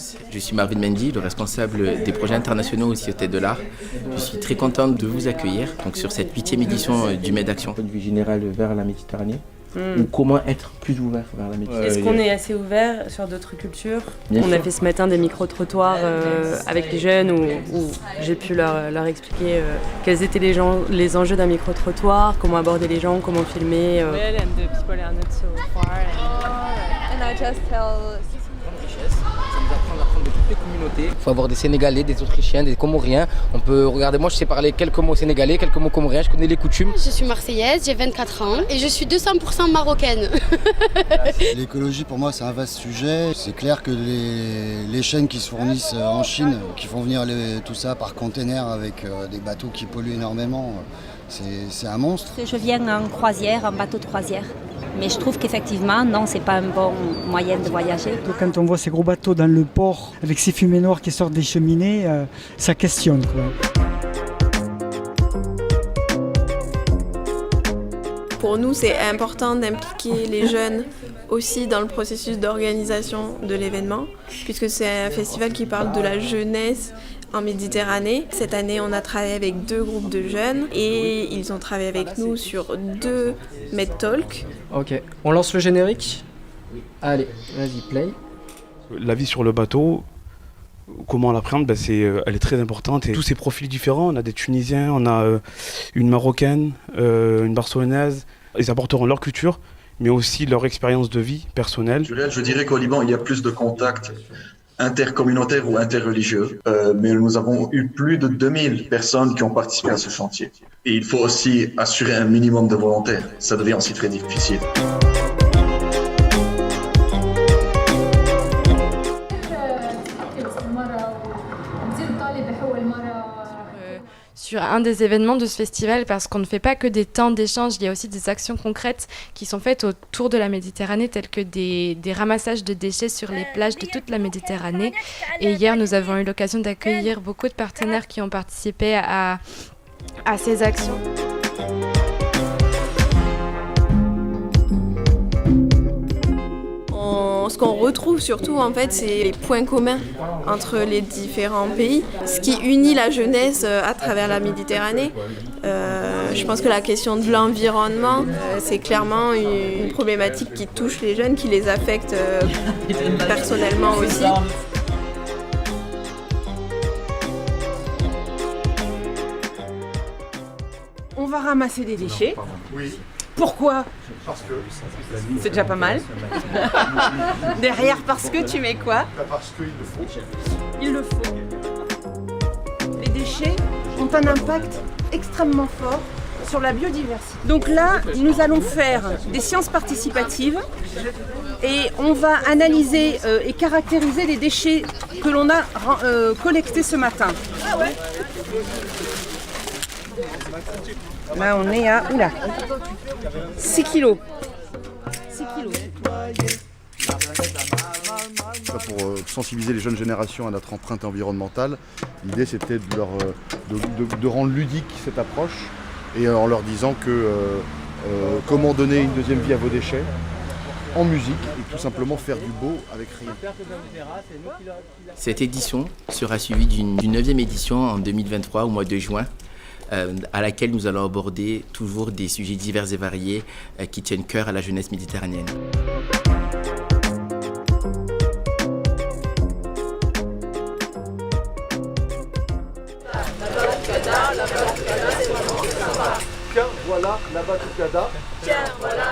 tous, je suis Marvin Mendy, le responsable des projets internationaux aussi au Tête de l'Art. Je suis très contente de vous accueillir donc, sur cette 8e édition du MED Action. Point de vue général vers la Méditerranée. Ou comment être plus ouvert vers la Méditerranée. Est-ce qu'on est assez ouvert sur d'autres cultures? Bien On sûr. a fait ce matin des micro-trottoirs avec les jeunes où j'ai pu leur expliquer quels étaient les enjeux d'un micro-trottoir, comment aborder les gens, comment filmer. Well, and the people are not so far. And I just tell Ça nous apprend à apprendre de toutes les communautés. Il faut avoir des Sénégalais, des Autrichiens, des Comoriens. On peut regarder, moi je sais parler quelques mots sénégalais, quelques mots comoriens, je connais les coutumes. Je suis marseillaise, j'ai 24 ans et je suis 200% marocaine. L'écologie pour moi c'est un vaste sujet. C'est clair que les chaînes qui se fournissent en Chine, qui font venir tout ça par container avec des bateaux qui polluent énormément, c'est un monstre. Je viens en croisière, en bateau de croisière. Mais je trouve qu'effectivement, non, c'est pas un bon moyen de voyager. Quand on voit ces gros bateaux dans le port avec ces fumées noires qui sortent des cheminées, ça questionne, quoi. Pour nous, c'est important d'impliquer les jeunes aussi dans le processus d'organisation de l'événement, puisque c'est un festival qui parle de la jeunesse en Méditerranée. Cette année, on a travaillé avec 2 groupes de jeunes et ils ont travaillé avec nous sur 2 MedTalks. Ok, on lance le générique. Allez, vas-y, play. La vie sur le bateau, comment l'appréhender, elle est très importante. Et tous ces profils différents, on a des Tunisiens, on a une Marocaine, une Barcelonaise. Ils apporteront leur culture, mais aussi leur expérience de vie personnelle. Je dirais qu'au Liban, il y a plus de contacts intercommunautaires ou interreligieux, mais nous avons eu plus de 2000 personnes qui ont participé à ce chantier. Et il faut aussi assurer un minimum de volontaires. Ça devient aussi très difficile. Sur un des événements de ce festival, parce qu'on ne fait pas que des temps d'échange, il y a aussi des actions concrètes qui sont faites autour de la Méditerranée, telles que des ramassages de déchets sur les plages de toute la Méditerranée. Et hier, nous avons eu l'occasion d'accueillir beaucoup de partenaires qui ont participé à ces actions. Ce qu'on retrouve surtout, en fait, c'est les points communs entre les différents pays. Ce qui unit la jeunesse à travers la Méditerranée. Je pense que la question de l'environnement, c'est clairement une problématique qui touche les jeunes, qui les affecte personnellement aussi. On va ramasser des déchets. Oui. Pourquoi? Parce que c'est déjà pas mal. Derrière, parce que tu mets quoi? Parce qu'il le faut. Il le faut. Les déchets ont un impact extrêmement fort sur la biodiversité. Donc là, nous allons faire des sciences participatives et on va analyser et caractériser les déchets que l'on a collectés ce matin. Là, on est à 6 kilos. 6 kilos. Pour sensibiliser les jeunes générations à notre empreinte environnementale, l'idée c'était de rendre ludique cette approche et en leur disant que comment donner une deuxième vie à vos déchets en musique et tout simplement faire du beau avec rien. Cette édition sera suivie d'une 9e édition en 2023 au mois de juin. À laquelle nous allons aborder toujours des sujets divers et variés qui tiennent cœur à la jeunesse méditerranéenne. Tiens, voilà la batucada. Tiens, voilà